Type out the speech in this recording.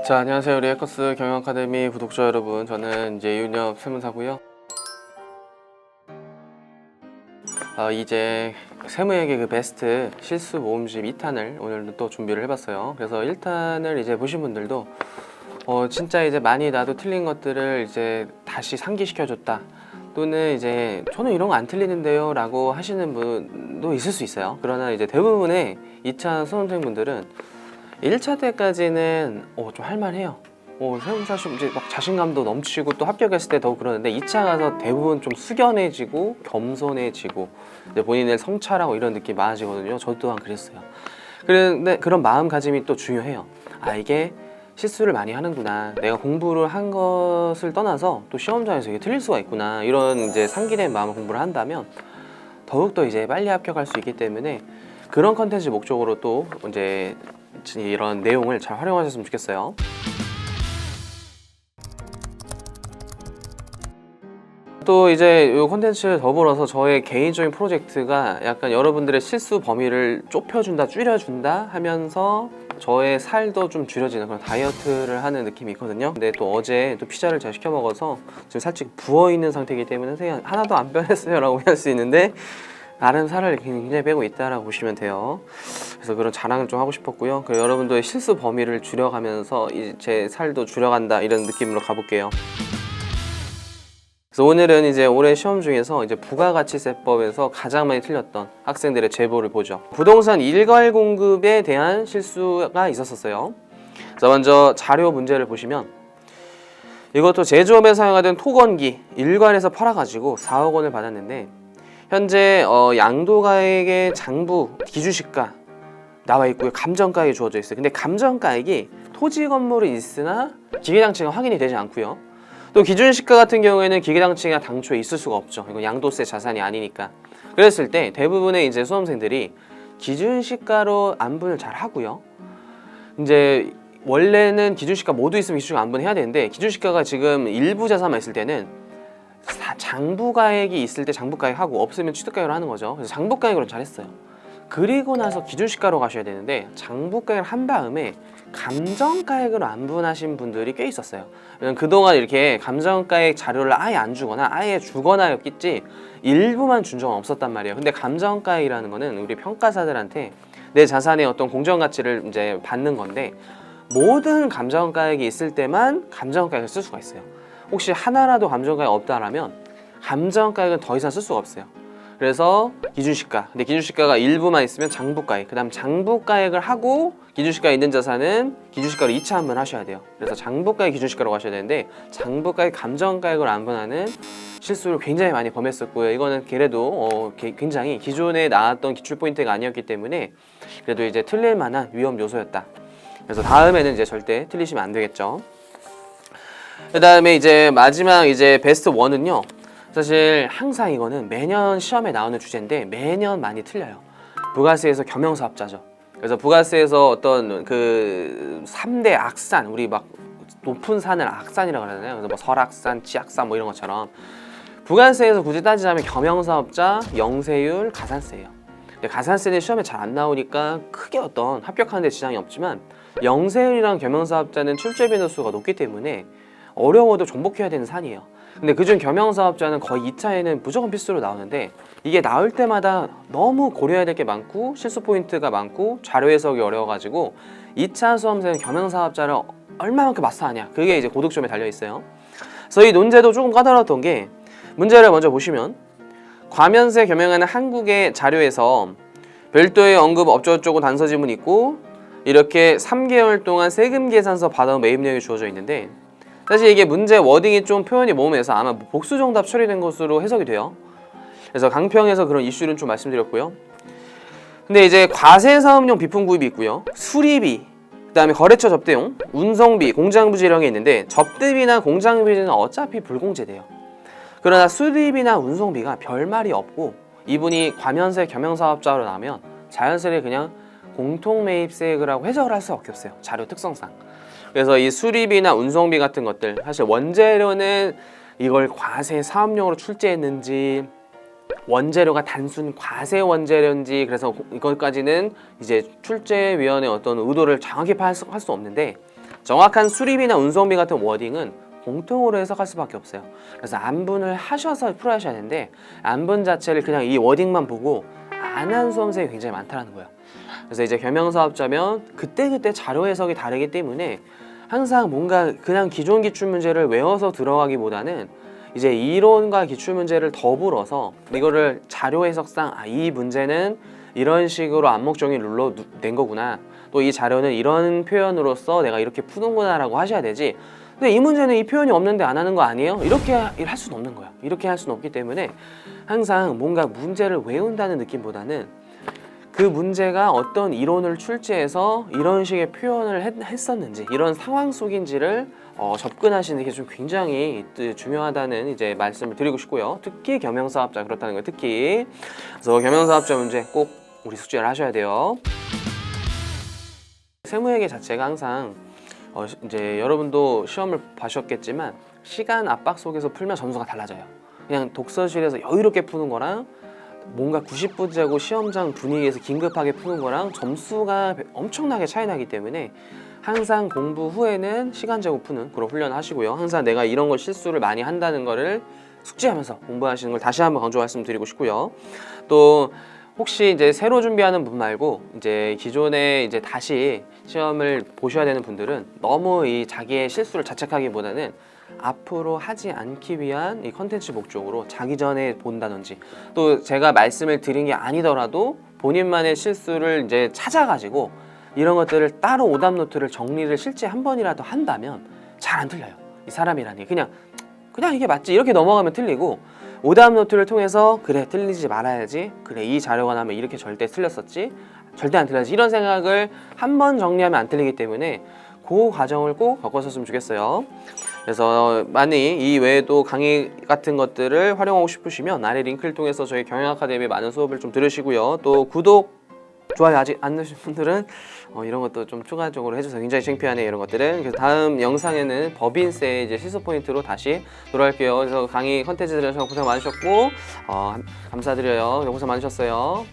자, 안녕하세요. 우리 해커스 경영 아카데미 구독자 여러분, 저는 이제 이윤엽 세무사고요. 이제 세무회계 그 베스트 실수 모음집 2탄을 오늘 또 준비를 해봤어요. 그래서 1탄을 이제 보신 분들도 진짜 이제 많이 나도 틀린 것들을 이제 다시 상기시켜줬다, 또는 이제 저는 이런 거 안 틀리는데요 라고 하시는 분도 있을 수 있어요. 그러나 이제 대부분의 2차 수험생분들은 1차 때까지는 좀 할만해요. 세무사 시험 이제 막 자신감도 넘치고 또 합격했을 때 더욱 그러는데, 2차 가서 대부분 좀 숙연해지고 겸손해지고 이제 본인을 성찰하고 이런 느낌이 많아지거든요. 저 또한 그랬어요. 그런데 그런 마음가짐이 또 중요해요. 이게 실수를 많이 하는구나, 내가 공부를 한 것을 떠나서 또 시험장에서 이게 틀릴 수가 있구나, 이런 이제 상기된 마음으로 공부를 한다면 더욱더 이제 빨리 합격할 수 있기 때문에, 그런 컨텐츠 목적으로 또 이제 이런 내용을 잘 활용하셨으면 좋겠어요. 또 이제 이 콘텐츠를 더불어서 저의 개인적인 프로젝트가 약간 여러분들의 실수 범위를 좁혀준다, 줄여준다 하면서 저의 살도 좀 줄여지는 그런 다이어트를 하는 느낌이 있거든요. 근데 또 어제 또 피자를 잘 시켜 먹어서 지금 살짝 부어있는 상태이기 때문에 선생님 하나도 안 변했어요 라고 할 수 있는데, 나름 살을 굉장히 빼고 있다라고 보시면 돼요. 그래서 그런 자랑을 좀 하고 싶었고요. 그리고 여러분들의 실수 범위를 줄여가면서 제 살도 줄여간다, 이런 느낌으로 가볼게요. 그래서 오늘은 이제 올해 시험 중에서 이제 부가가치세법에서 가장 많이 틀렸던 학생들의 제보를 보죠. 부동산 일괄 공급에 대한 실수가 있었어요. 그래서 먼저 자료 문제를 보시면, 이것도 제조업에 사용하던 토건기 일괄에서 팔아가지고 4억 원을 받았는데, 현재 양도가액의 장부 기준시가 나와 있고요. 감정가액이 주어져 있어요. 근데 감정가액이 토지 건물이 있으나 기계장치가 확인이 되지 않고요. 또 기준시가 같은 경우에는 기계장치가 당초에 있을 수가 없죠. 이거 양도세 자산이 아니니까. 그랬을 때 대부분의 이제 수험생들이 기준시가로 안분을 잘 하고요. 이제 원래는 기준시가 모두 있으면 기준시가 안분해야 되는데, 기준시가가 지금 일부 자산만 있을 때는 장부가액이 있을 때 장부가액하고 없으면 취득가액으로 하는 거죠. 그래서 장부가액으로 잘했어요. 그리고 나서 기준시가로 가셔야 되는데, 장부가액을 한 다음에 감정가액으로 안분하신 분들이 꽤 있었어요. 왜냐면 그동안 이렇게 감정가액 자료를 아예 안 주거나 아예 주거나였겠지 일부만 준 적은 없었단 말이에요. 근데 감정가액이라는 거는 우리 평가사들한테 내 자산의 어떤 공정가치를 이제 받는 건데, 모든 감정가액이 있을 때만 감정가액을 쓸 수가 있어요. 혹시 하나라도 감정가액 없다라면 감정가액은 더 이상 쓸 수가 없어요. 그래서 기준시가, 근데 기준시가가 일부만 있으면 장부가액, 그 다음 장부가액을 하고 기준시가에 있는 자산은 기준시가로 2차 안분 하셔야 돼요. 그래서 장부가액 기준시가로 가셔야 되는데, 장부가액 감정가액을 안분하는 실수를 굉장히 많이 범했었고요. 이거는 그래도 굉장히 기존에 나왔던 기출포인트가 아니었기 때문에 그래도 이제 틀릴 만한 위험 요소였다. 그래서 다음에는 이제 절대 틀리시면 안 되겠죠. 그 다음에 이제 마지막 이제 베스트 1은요, 사실 항상 이거는 매년 시험에 나오는 주제인데 매년 많이 틀려요. 부가세에서 겸용사업자죠. 그래서 부가세에서 어떤 그 3대 악산, 우리 막 높은 산을 악산이라고 하잖아요. 그래서 뭐 설악산, 치악산 뭐 이런 것처럼 부가세에서 굳이 따지자면 겸용사업자, 영세율, 가산세예요. 근데 가산세는 시험에 잘 안 나오니까 크게 어떤 합격하는 데 지장이 없지만, 영세율이랑 겸용사업자는 출제 변수가 높기 때문에 어려워도 정복해야 되는 산이에요. 근데 그중 겸용사업자는 거의 2차에는 무조건 필수로 나오는데, 이게 나올 때마다 너무 고려해야 될 게 많고 실수 포인트가 많고 자료 해석이 어려워가지고 2차 수험생은 겸용사업자를 얼마만큼 마스터하냐, 그게 이제 고득점에 달려있어요. 그래서 이 논제도 조금 까다로웠던 게, 문제를 먼저 보시면 과면세 겸용하는 한국의 자료에서 별도의 언급 어쩌고저쩌고 단서 지문이 있고, 이렇게 3개월 동안 세금 계산서 받아온 매입 내역이 주어져 있는데, 사실 이게 문제 워딩이 좀 표현이 모호해서 아마 복수 정답 처리된 것으로 해석이 돼요. 그래서 강평에서 그런 이슈는 좀 말씀드렸고요. 근데 이제 과세사업용 비품 구입이 있고요, 수리비, 그 다음에 거래처 접대용, 운송비, 공장부지 이런 게 있는데, 접대비나 공장비는 어차피 불공제돼요. 그러나 수리비나 운송비가 별말이 없고, 이분이 과면세 겸용사업자로 나면 자연스레 그냥 공통매입세액이라고 해석을 할 수밖에 없어요, 자료 특성상. 그래서 이 수리비나 운송비 같은 것들, 사실 원재료는 이걸 과세 사업용으로 출제했는지, 원재료가 단순 과세 원재료인지, 그래서 이것까지는 이제 출제위원회 어떤 의도를 정확히 할 수 없는데, 정확한 수리비나 운송비 같은 워딩은 공통으로 해석할 수밖에 없어요. 그래서 안분을 하셔서 풀어야 되는데 안분 자체를 그냥 이 워딩만 보고 안 한 수험생이 굉장히 많다는 거예요. 그래서 이제 겸용사업자면 그때그때 자료 해석이 다르기 때문에 항상 뭔가 그냥 기존 기출문제를 외워서 들어가기보다는 이제 이론과 기출문제를 더불어서 이거를 자료 해석상 이 문제는 이런 식으로 암묵적인 룰로 낸 거구나, 또 이 자료는 이런 표현으로서 내가 이렇게 푸는구나 라고 하셔야 되지, 근데 이 문제는 이 표현이 없는데 안 하는 거 아니에요? 이렇게 할 수는 없는 거야. 이렇게 할 수는 없기 때문에 항상 뭔가 문제를 외운다는 느낌보다는 그 문제가 어떤 이론을 출제해서 이런 식의 표현을 했었는지, 이런 상황 속인지를 접근하시는 게 좀 굉장히 중요하다는 이제 말씀을 드리고 싶고요. 특히 겸용사업자 그렇다는 거예요. 특히 그래서 겸용사업자 문제 꼭 우리 숙제를 하셔야 돼요. 세무회계 자체가 항상 이제 여러분도 시험을 봐셨겠지만 시간 압박 속에서 풀면 점수가 달라져요. 그냥 독서실에서 여유롭게 푸는 거랑 뭔가 90분째고 시험장 분위기에서 긴급하게 푸는 거랑 점수가 엄청나게 차이 나기 때문에 항상 공부 후에는 시간 재고 푸는 그런 훈련을 하시고요. 항상 내가 이런 걸 실수를 많이 한다는 거를 숙지하면서 공부하시는 걸 다시 한번 강조 말씀드리고 싶고요. 또 혹시 이제 새로 준비하는 분 말고 이제 기존에 이제 다시 시험을 보셔야 되는 분들은 너무 이 자기의 실수를 자책하기보다는 앞으로 하지 않기 위한 이 컨텐츠 목적으로 자기 전에 본다든지, 또 제가 말씀을 드린 게 아니더라도 본인만의 실수를 이제 찾아가지고 이런 것들을 따로 오답 노트를 정리를 실제 한 번이라도 한다면 잘 안 틀려요. 이 사람이라는 게 그냥 이게 맞지 이렇게 넘어가면 틀리고, 오답 노트를 통해서 그래 틀리지 말아야지, 그래 이 자료가 나면 이렇게 절대 틀렸었지, 절대 안 틀려야지, 이런 생각을 한 번 정리하면 안 틀리기 때문에 그 과정을 꼭 겪었으면 좋겠어요. 그래서 많이 이 외에도 강의 같은 것들을 활용하고 싶으시면 아래 링크를 통해서 저희 경영아카데미 많은 수업을 좀 들으시고요. 또 구독, 좋아요 아직 안 누르신 분들은 이런 것도 좀 추가적으로 해주세요. 굉장히 창피하네요, 이런 것들은. 그래서 다음 영상에는 법인세 이제 실수 포인트로 다시 돌아올게요. 그래서 강의 컨텐츠 들으셔서 고생 많으셨고 감사드려요. 고생 많으셨어요.